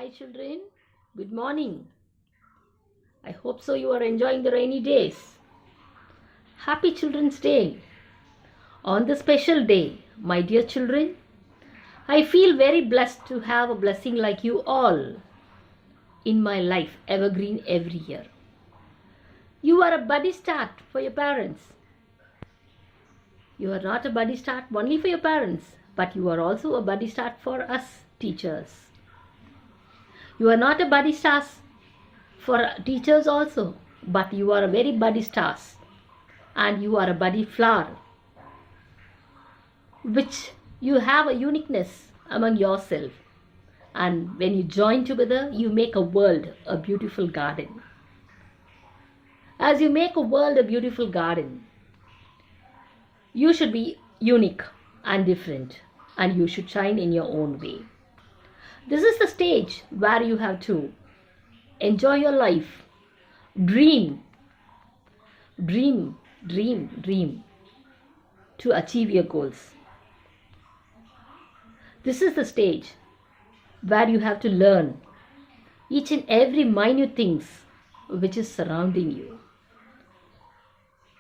Hi children, good morning. I hope so you are enjoying the rainy days. Happy Children's Day. On this special day, my dear children, I feel very blessed to have a blessing like you all in my life, evergreen every year. You are a buddy start for your parents. You are not a buddy start only for your parents, but you are also a buddy start for us teachers. You are not a buddy stars for teachers also, but you are a very buddy stars and you are a buddy flower, which you have a uniqueness among yourself, and when you join together you make a world a beautiful garden. As you make a world a beautiful garden, you should be unique and different, and you should shine in your own way. This is the stage where you have to enjoy your life, dream, dream, dream, dream to achieve your goals. This is the stage where you have to learn each and every minute things which is surrounding you.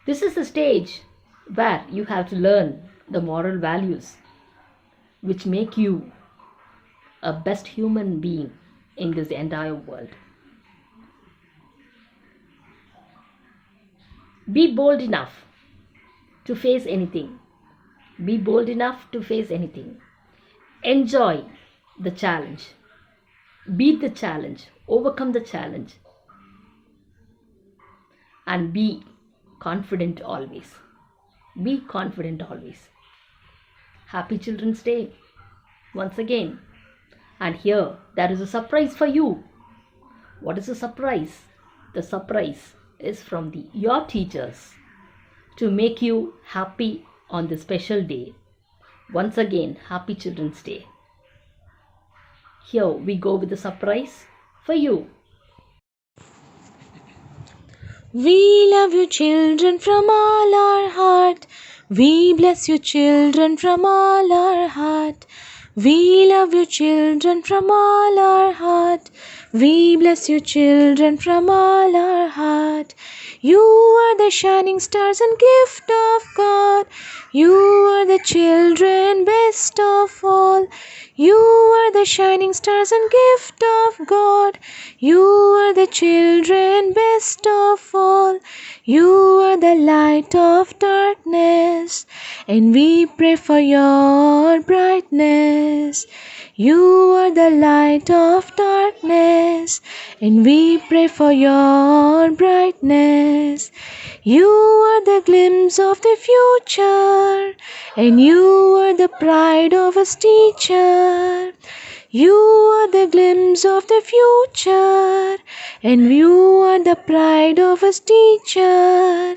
This is the stage where you have to learn the moral values which make you a best human being in this entire world. Be bold enough to face anything. Be bold enough to face anything. Enjoy the challenge. Beat the challenge. Overcome the challenge. And be confident always. Be confident always. Happy Children's Day once again. And here there is a surprise for you. What is the surprise? The surprise is from your teachers to make you happy on this special day. Once again, Happy Children's Day. Here we go with the surprise for you. We love you children from all our heart. We bless you children from all our heart. We love you children from all our heart. We bless you children from all our heart. You are the shining stars and gift of God. You are the children best of all. You are the shining stars and gift of God. You are the children best of all. You are the light of darkness, and we pray for your brightness. You are the light of darkness, and we pray for your brightness. You are the glimpse of the future, and you are the pride of us teacher. You are the glimpse of the future, and you are the pride of us teacher.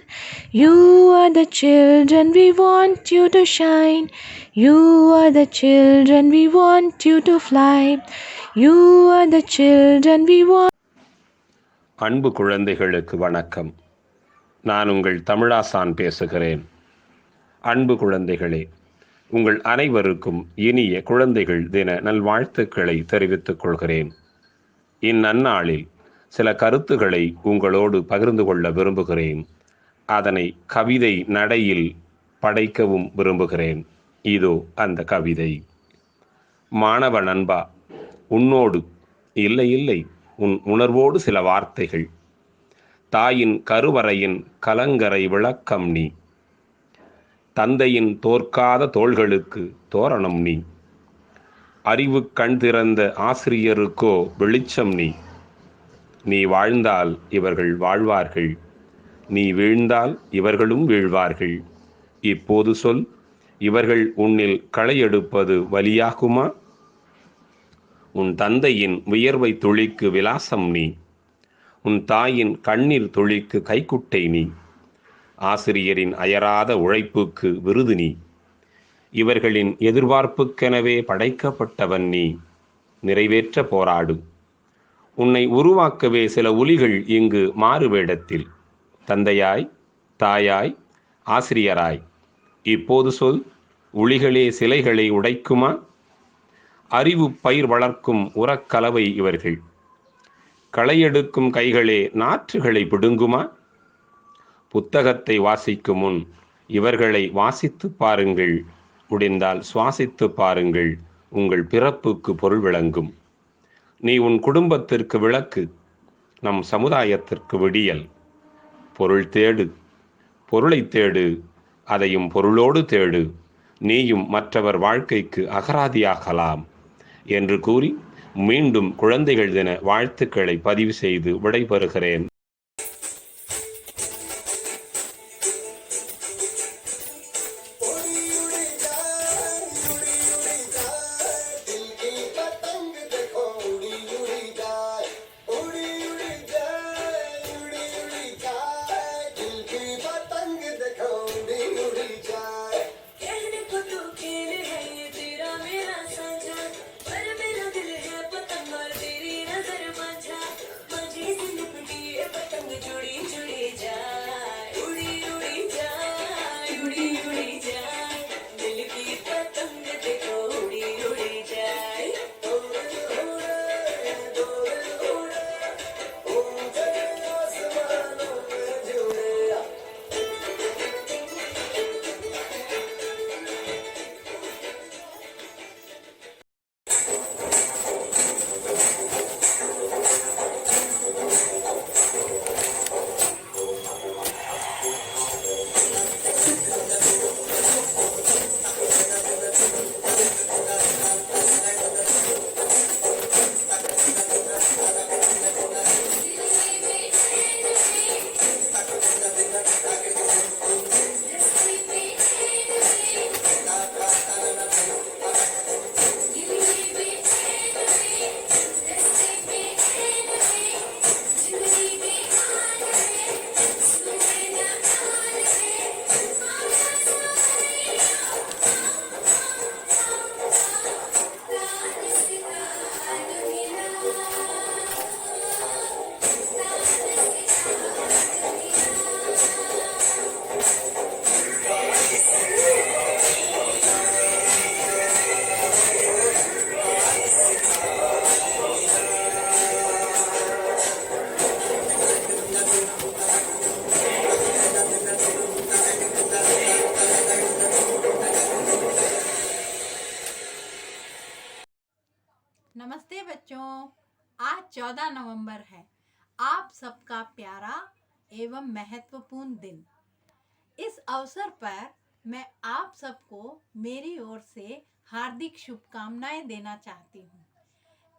You are the children, we want you to shine. You are the children, we want you to fly. You are the children, we want. அன்பு குழந்தைகளுக்கு வணக்கம். நான் உங்கள் தமிழாசான் பேசுகிறேன். அன்பு குழந்தைகளே, உங்கள் அனைவருக்கும் இனிய குழந்தைகள் தின நல்வாழ்த்துக்களை தெரிவித்துக் கொள்கிறேன். இந்நன்னாளில் சில கருத்துக்களை உங்களோடு பகிர்ந்து கொள்ள விரும்புகிறேன். அதனை கவிதை நடையில் படைக்கவும் விரும்புகிறேன். இதோ அந்த கவிதை. மாணவ நண்பா, உன்னோடு இல்லை இல்லை உன் உணர்வோடு சில வார்த்தைகள். தாயின் கருவறையின் கலங்கரை விளக்கம் நீ. தந்தையின் தோற்காத தோள்களுக்கு தோரணம் நீ. அறிவு கண் திறந்த ஆசிரியருக்கோ வெளிச்சம் நீ. நீ வாழ்ந்தால் இவர்கள் வாழ்வார்கள், நீ வீழ்ந்தால் இவர்களும் வீழ்வார்கள். இப்போது சொல், இவர்கள் உன்னில் களையெடுப்பது வலியாகுமா? உன் தந்தையின் வியர்வை துளிக்கு விலாசம் நீ. உன் தாயின் கண்ணீர் துளிக்கு கைக்குட்டை நீ. ஆசிரியரின் அயராத உழைப்புக்கு விருது நீ. இவர்களின் எதிர்பார்ப்புக்கெனவே படைக்கப்பட்டவன் நீ. நிறைவேற்ற போராடு. உன்னை உருவாக்கவே சில ஒலிகள் இங்கு மாறுவேடத்தில். தந்தையாய், தாயாய், ஆசிரியராய். இப்போது சொல், ஒளிகளே சிலைகளை உடைக்குமா? அறிவு பயிர் வளர்க்கும் உரக்கலவை இவர்கள். களையெடுக்கும் கைகளே நாற்றுகளை பிடுங்குமா? புத்தகத்தை வாசிக்கும் முன் இவர்களை வாசித்து பாருங்கள், முடிந்தால் சுவாசித்து பாருங்கள், உங்கள் பிறப்புக்கு பொருள் விளங்கும். நீ உன் குடும்பத்திற்கு விளக்கு, நம் சமுதாயத்திற்கு விடியல். பொருள் தேடு, பொருளை தேடு, அதையும் பொருளோடு தேடு, நீயும் மற்றவர் வாழ்க்கைக்கு அகராதியாகலாம் என்று கூறி மீண்டும் குழந்தைகள் தின வாழ்த்துக்களை பதிவு செய்து விடைபெறுகிறேன். नमस्ते बच्चों, आज 14 नवंबर है, आप सबका प्यारा एवं महत्वपूर्ण दिन। इस अवसर पर मैं आप सबको मेरी ओर से हार्दिक शुभकामनाएं देना चाहती हूँ।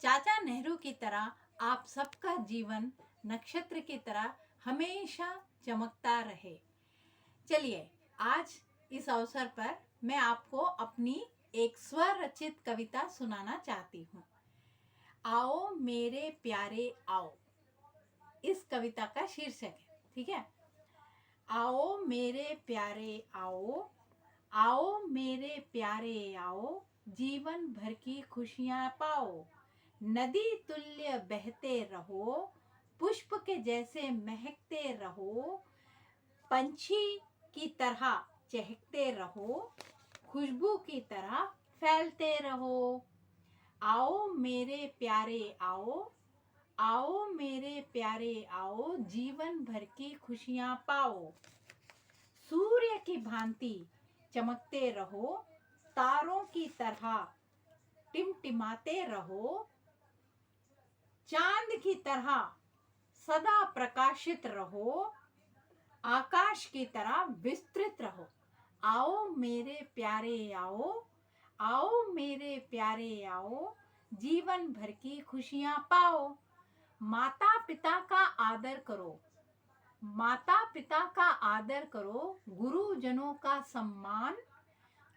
चाचा नेहरू की तरह आप सबका जीवन नक्षत्र की तरह हमेशा चमकता रहे। चलिए, आज इस अवसर पर मैं आपको अपनी एक स्वर रचित कविता सुनाना चाहती हूँ। आओ मेरे प्यारे आओ, इस कविता का शीर्षक है, ठीक है। आओ मेरे प्यारे आओ, आओ मेरे प्यारे आओ, जीवन भर की खुशियाँ पाओ। नदी तुल्य बहते रहो, पुष्प के जैसे महकते रहो, पंछी की तरह चहकते रहो, खुशबू की तरह फैलते रहो। आओ मेरे प्यारे आओ, आओ मेरे प्यारे आओ, जीवन भर की खुशियाँ पाओ। सूर्य की भांति चमकते रहो, तारों की तरह टिमटिमाते रहो, चांद की तरह सदा प्रकाशित रहो, आकाश की तरह विस्तृत रहो। आओ मेरे प्यारे आओ, आओ मेरे प्यारे आओ, जीवन भर की खुशियाँ पाओ। माता पिता का आदर करो, माता पिता का आदर करो, गुरुजनों का सम्मान,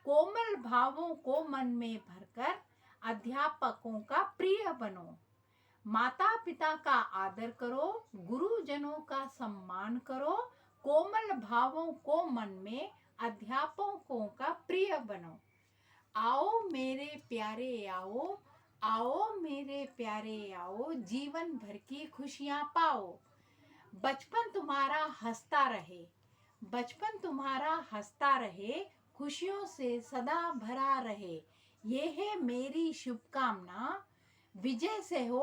कोमल भावों को मन में भरकर अध्यापकों का प्रिय बनो। माता पिता का आदर करो, गुरुजनों का सम्मान करो, कोमल भावों को मन में अध्यापकों का प्रिय बनो। आओ मेरे प्यारे आओ, आओ मेरे प्यारे आओ, जीवन भर की खुशियाँ पाओ। बचपन तुम्हारा हंसता रहे, बचपन तुम्हारा हंसता रहे, खुशियों से सदा भरा रहे। ये है मेरी शुभकामना, विजय से हो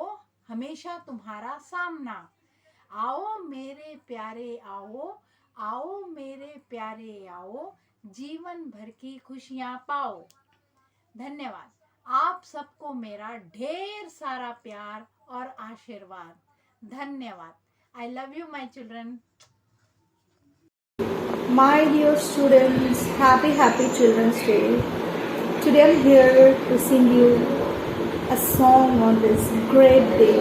हमेशा तुम्हारा सामना। आओ मेरे प्यारे आओ, आओ मेरे प्यारे आओ, जीवन भर की खुशियाँ पाओ। धन्यवाद। आप सबको मेरा ढेर सारा प्यार और आशीर्वाद। धन्यवाद। I love you, my children. My dear students, happy Children's Day. Today I'm here to sing you a song on this great day.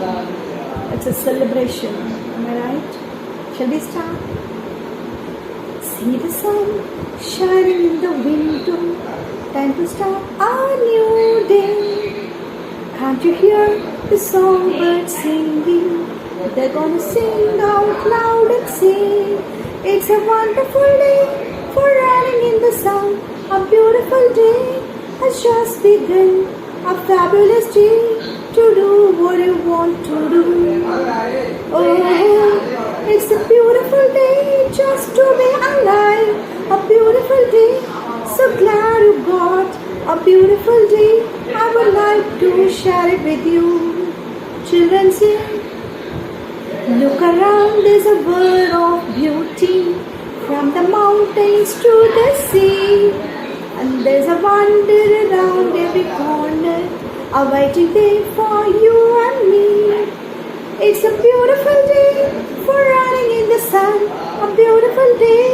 It's a celebration, am I right? Shall we start? See the sun shining in the window, time to start a new day. Can't you hear the songbirds singing? They're gonna sing out loud and sing. It's a wonderful day for running in the sun. A beautiful day has just begun. A fabulous day to do what you want to do. Oh, it's a beautiful day just to be alive. A beautiful day, so glad you got a beautiful day. I would like to share it with you. Children sing. Look around, there's a world of beauty, from the mountains to the sea. And there's a wonder around every corner, a waiting day for you and me. It's a beautiful day for running in the sun. A beautiful day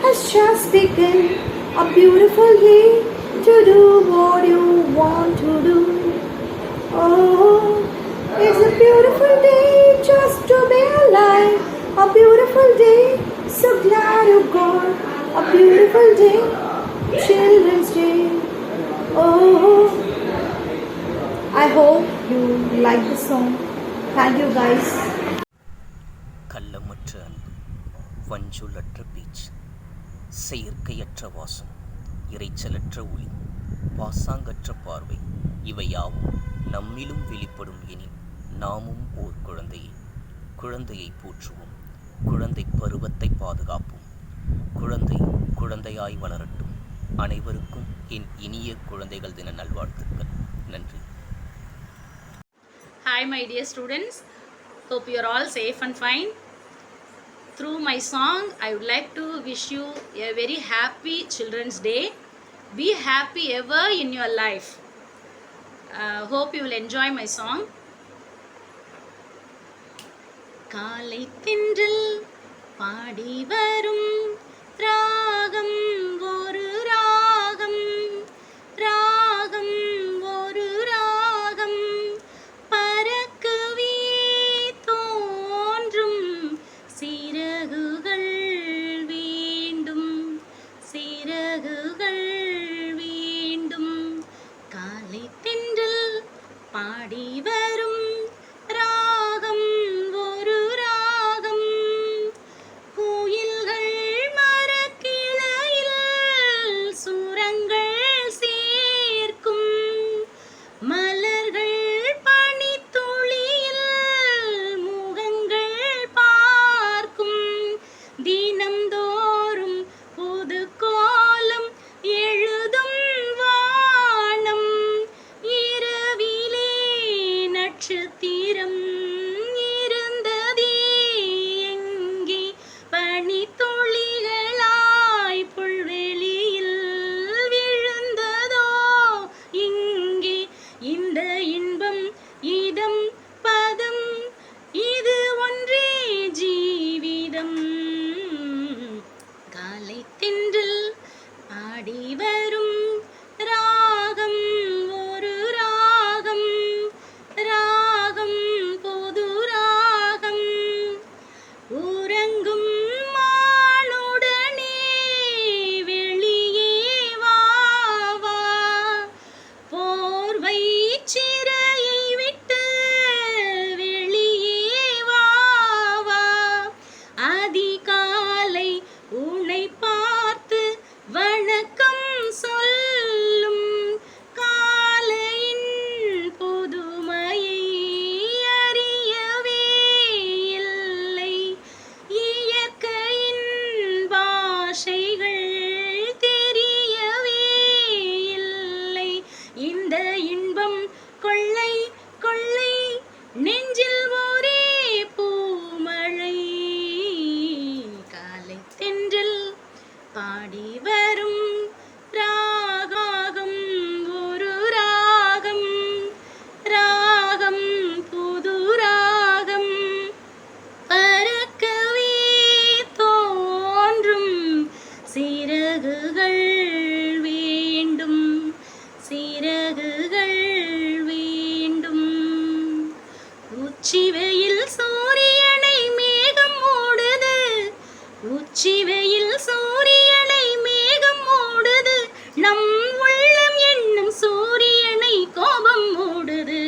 has just begun. A beautiful day to do what you want to do. Oh, it's a beautiful day just to be alive. A beautiful day, so glad you got a beautiful day, Children's Day. Oh, I hope you like the song. Thank you guys. கள்ளமற்ற அன்பு, வஞ்சொலற்ற பேச்சு, செயற்கையற்ற வாசம், இரைச்சலற்ற ஒளி, பாசாங்கற்ற பார்வை, இவை யாவும் நம்மிலும் வெளிப்படும் எனில் நாமும் ஓர் குழந்தையே. குழந்தையை போற்றுவோம், குழந்தை பருவத்தை பாதுகாப்போம். குழந்தை குழந்தையாய் வளரட்டும். அனைவருக்கும் என் இனிய குழந்தைகள் தின நல்வாழ்த்துக்கள். நன்றி. Hi my dear students, hope you are all safe and fine. Through my song I would like to wish you a very happy Children's Day. Be happy ever in your life. Hope you will enjoy my song. காலை தென்றல் பாடி வரும் ராகம் ஒரு ராகம், ராகம் ஒரு ராகம், பறக்கவே தோன்றும் சிறகுகள் வேண்டும், சிறகுகள் வேண்டும். காலை தென்றல் பாடி வரும் ராகம் ஒரு ராகம், கோயில்கள் குழந்தையில் சூரியனை மேகம் மூடுது, நம் உள்ளம் என்னும் சூரியனை கோபம் மூடுது,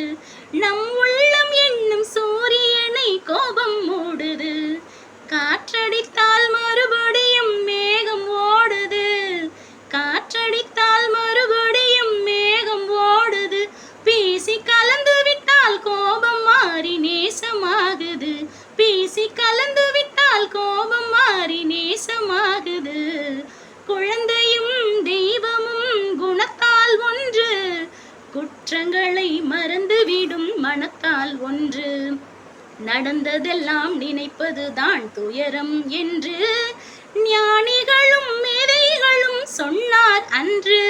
நம் உள்ளம் என்னும் சூரியனை கோபம் மூடுது. காற்றடித்தால் மறுபடியும் மேகம் ஓடுது, காற்றடித்தால் மறுபடியும் மேகம் ஓடுது. பேசி கலந்து விட்டால் கோபம் மாறி நேசமாகுது, பேசி கலந்து விட்டால் கோபம் மாறி நேசமாகுது. குழந்தையும் தெய்வமும் குணத்தால் ஒன்று, குற்றங்களை மறந்துவிடும் மனத்தால் ஒன்று. நடந்ததெல்லாம் நினைப்பதுதான் துயரம் என்று ஞானிகளும் மேதைகளும் சொன்னார் அன்று.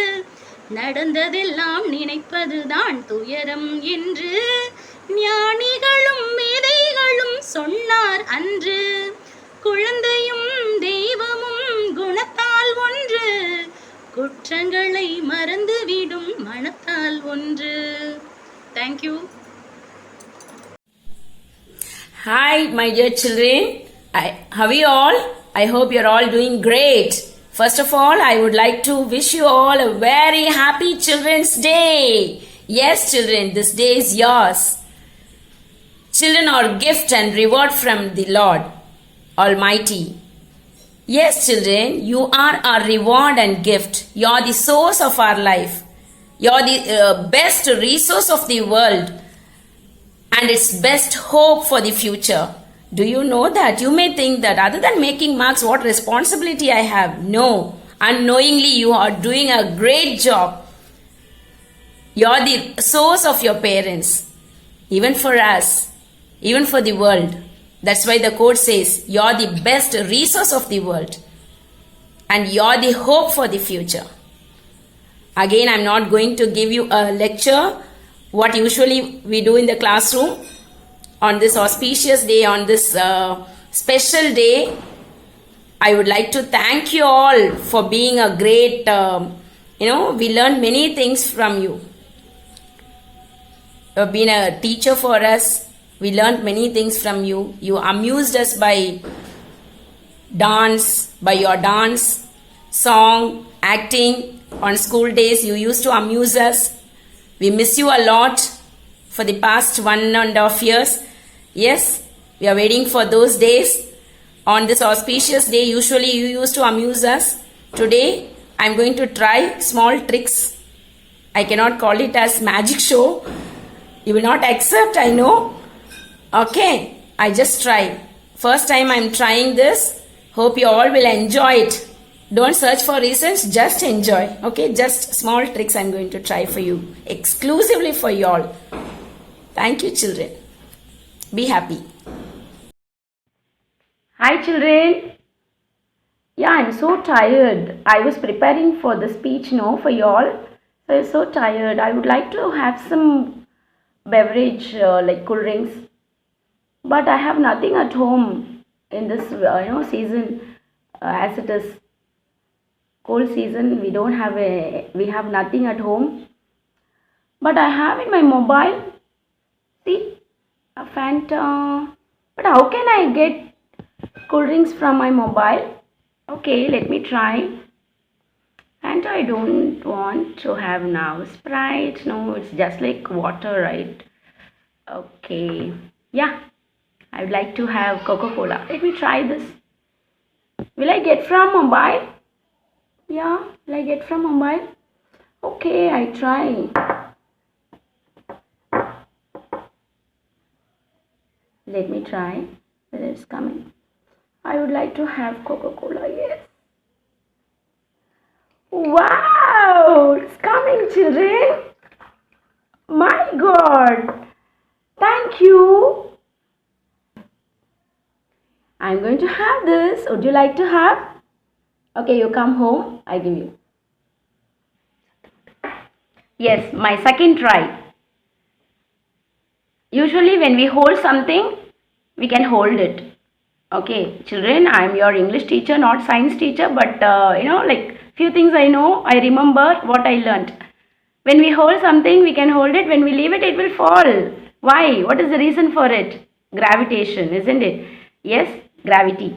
நடந்ததெல்லாம் நினைப்பதுதான் துயரம் என்று ஞானிகளும் மேதைகளும் சொன்னார் அன்று. குழந்தையும் தெய்வமும் குணத்தால் ஒன்று, குற்றங்களை மறந்துவிடும் மனத்தால் ஒன்று. Thank you. Hi, my dear children. How are you all? I hope you're all doing great. First of all, I would like to wish you all a very happy Children's Day. Yes, children, this day is yours. Children are gift and reward from the Lord Almighty. Yes, children, you are our reward and gift. You are the source of our life. You are the best resource of the world and its best hope for the future. Do you know that? You may think that other than making marks, what responsibility I have? No. Unknowingly, you are doing a great job. You are the source of your parents, even for us, even for the world. That's why the quote says, you are the best resource of the world and you are the hope for the future. Again, I'm not going to give you a lecture, what usually we do in the classroom. On this auspicious day, on this special day, I would like to thank you all for being a great, we learned many things from you. You have been a teacher for us. We learned many things from you. You amused us by dance, by your dance, song, acting. On school days, you used to amuse us. We miss you a lot for the past 1.5 years. Yes, we are waiting for those days. On this auspicious day, usually you used to amuse us. Today, I am going to try small tricks. I cannot call it as magic show. You will not accept, I know. Okay, I just try. First time I am trying this. Hope you all will enjoy it. Don't search for reasons, just enjoy. Okay, just small tricks I'm going to try for you, exclusively for you all. Thank you, children. Be happy. Hi children. Yeah, I'm so tired. I was preparing for the speech for you all. So I'm so tired. I would like to have some beverage like cool drinks. But I have nothing at home in this season as it is cold season. We have nothing at home. But I have in my mobile, see, a Fanta. But how can I get cool drinks from my mobile? Okay, let me try. Fanta I don't want to have now. Sprite, no, it's just like water, right? Okay, yeah, I would like to have Coca-Cola. Let me try this. Will I get from mobile? Yeah, will I get from mobile? Okay, I try. Let me try whether it's coming. I would like to have Coca-Cola, yes. Wow, it's coming, children. My God, thank you. I'm going to have this. Would you like to have? Okay, you come home, I give you. Yes, my second try. Usually when we hold something, we can hold it. Okay, children, I am your English teacher, not science teacher, but like few things I know, I remember what I learnt. When we hold something, we can hold it. When we leave it, it will fall. Why? What is the reason for it? Gravitation, isn't it? Yes, gravity.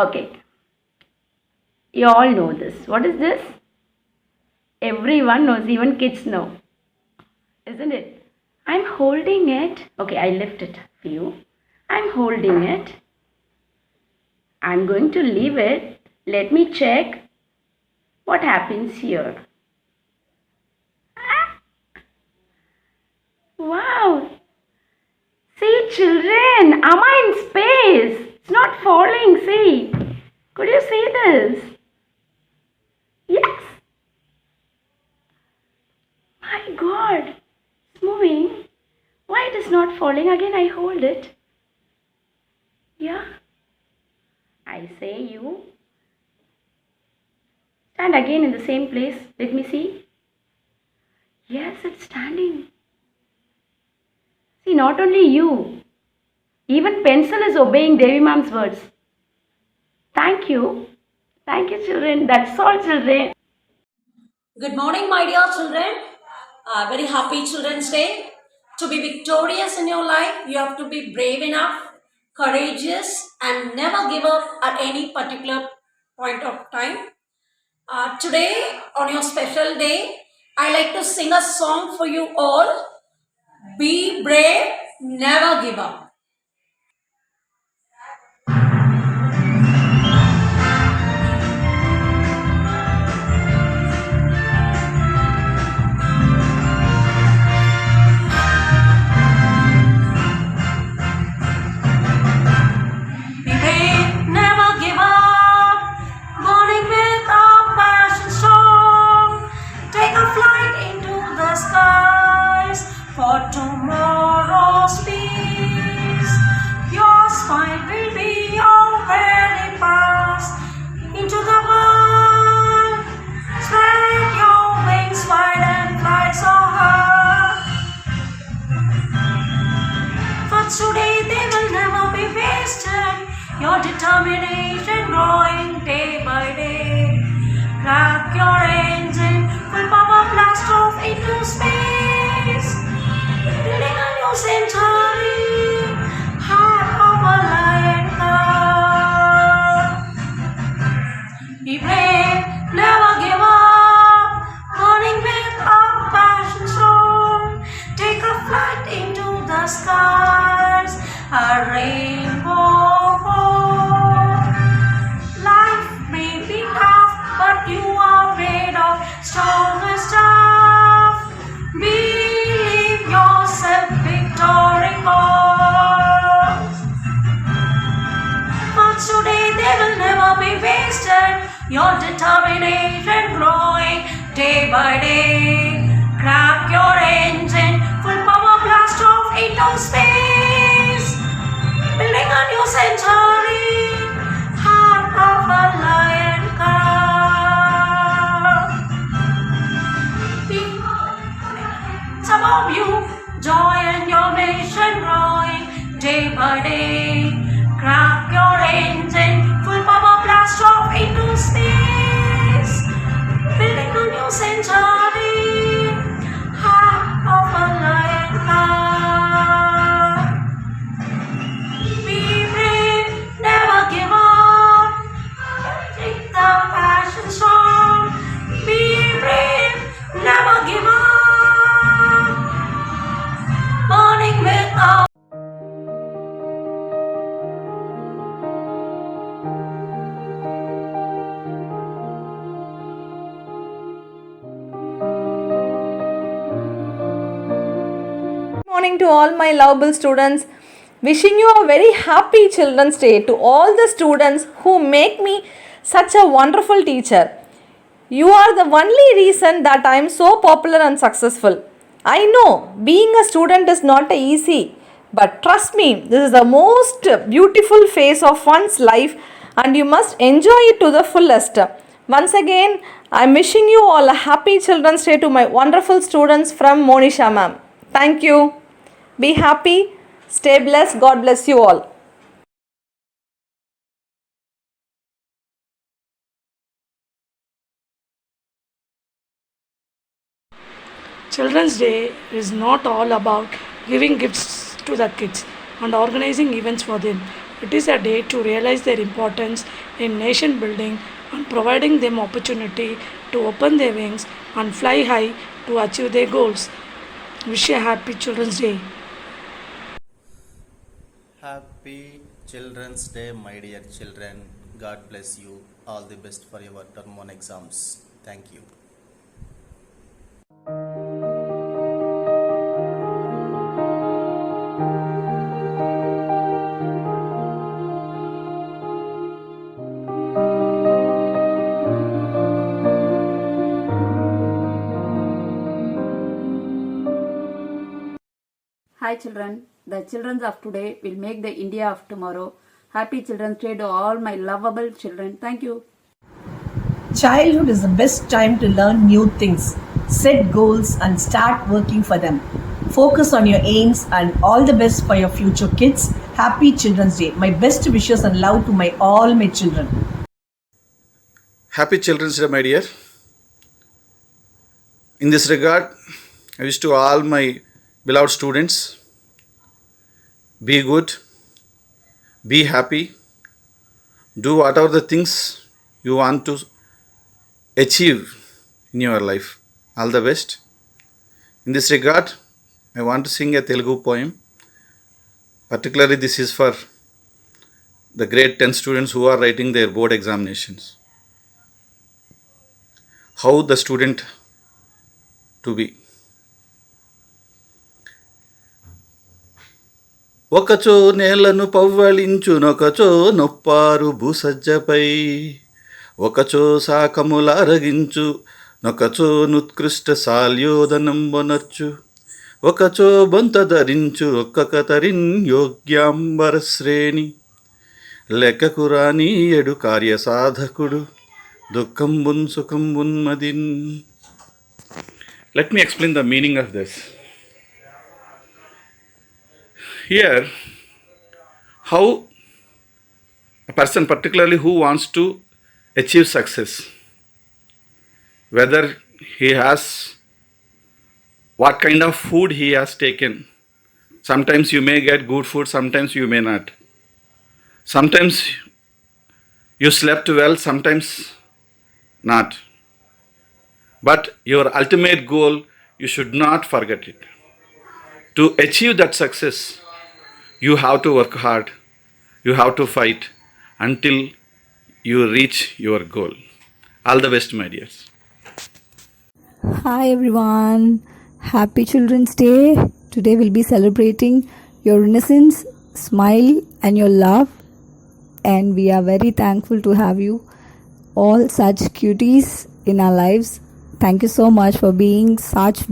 Okay. You all know this. What is this? Everyone knows, even kids know. Isn't it? I'm holding it. Okay, I lift it for you. I'm holding it. I'm going to leave it. Let me check what happens here. Wow! See, children, am I in space? It's not falling, see. Could you see this? Yes. My God, it's moving. Why it is not falling? Again, I hold it. Yeah. I say you. Stand again in the same place. Let me see. Yes, it's standing. See, not only you, even pencil is obeying Devi Ma'am's words. Thank you. Thank you, children. That's all, children. Good morning, my dear children. Very happy Children's Day. To be victorious in your life, you have to be brave enough, courageous, and never give up at any particular point of time. Today, on your special day, I like to sing a song for you all. Be brave, never give up. Tomorrow's peace, your smile will be your very pass into the world. Spread your wings wide and fly so high. For today they will never be wasted. Your determination growing day by day. Crack your engine, full power blast off into space. Building a new century, heart of a lion cub. Be brave, never give up, burning with a passion strong. Take a flight into the skies, a rainbow fall. Life may be tough, but you are made of stronger stuff. Believe yourself, victory calls. For today they will never be wasted. Your determination growing day by day. Crack your engine, full power blast off into space. Building a new century, heart of a lion cub. Some of you, joy and your nation growing day by day. Crack your engine, full power blast off into space. Building a new century, heart of a lion cub. Be brave, never give up. Take the passion strong. Be brave, never give up. Burning with a morning to all my lovable students. Wishing you a very happy Children's Day to all the students who make me such a wonderful teacher. You are the only reason that I am so popular and successful. I know being a student is not easy, but trust me, this is the most beautiful phase of one's life and you must enjoy it to the fullest. Once again, I am wishing you all a happy Children's Day to my wonderful students from Monisha ma'am. Thank you. Be happy. Stay blessed. God bless you all. Children's Day is not all about giving gifts to the kids and organizing events for them. It is a day to realize their importance in nation building and providing them opportunity to open their wings and fly high to achieve their goals. Wish you a happy Children's Day. Happy Children's Day, my dear children. God bless you. All the best for your term 1 exams. Thank you. Hi children, the children of today will make the India of tomorrow. Happy Children's Day to all my lovable children. Thank you. Childhood is the best time to learn new things, set goals and start working for them. Focus on your aims and all the best for your future kids. Happy Children's Day. My best wishes and love to all my children. Happy Children's Day, my dear. In this regard, I wish to all my beloved students, be good, be happy, do whatever the things you want to achieve in your life. All the best. In this regard, I want to sing a Telugu poem. Particularly this is for the grade 10 students who are writing their board examinations. How the student to be. ఒకచో నేలను పవ్వళించునొకచో నొప్పారు భూసజ్జపై ఒకచో శాఖములారగించు నొకచో నుత్కృష్ట సాల్యోదనంబొనర్చు ఒకచో బొంత ధరించు ఒక్కకతరిన్ యోగ్యాంబర శ్రేణి లెక్కకు రానీయడు కార్యసాధకుడు దుఃఖంబున్ సుఖంబున్ Madin. Let me explain the meaning of this. Here, how a person particularly who wants to achieve success, whether he has, what kind of food he has taken. Sometimes you may get good food, sometimes you may not. Sometimes you slept well, sometimes not. But your ultimate goal, you should not forget it. To achieve that success, you have to work hard, you have to fight until you reach your goal. All the best, my dears. Hi everyone, happy Children's Day. Today we'll be celebrating your innocence, smile and your love, and we are very thankful to have you all such cuties in our lives. Thank you so much for being such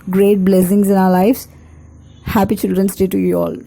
great blessings in our lives. Happy Children's Day to you all.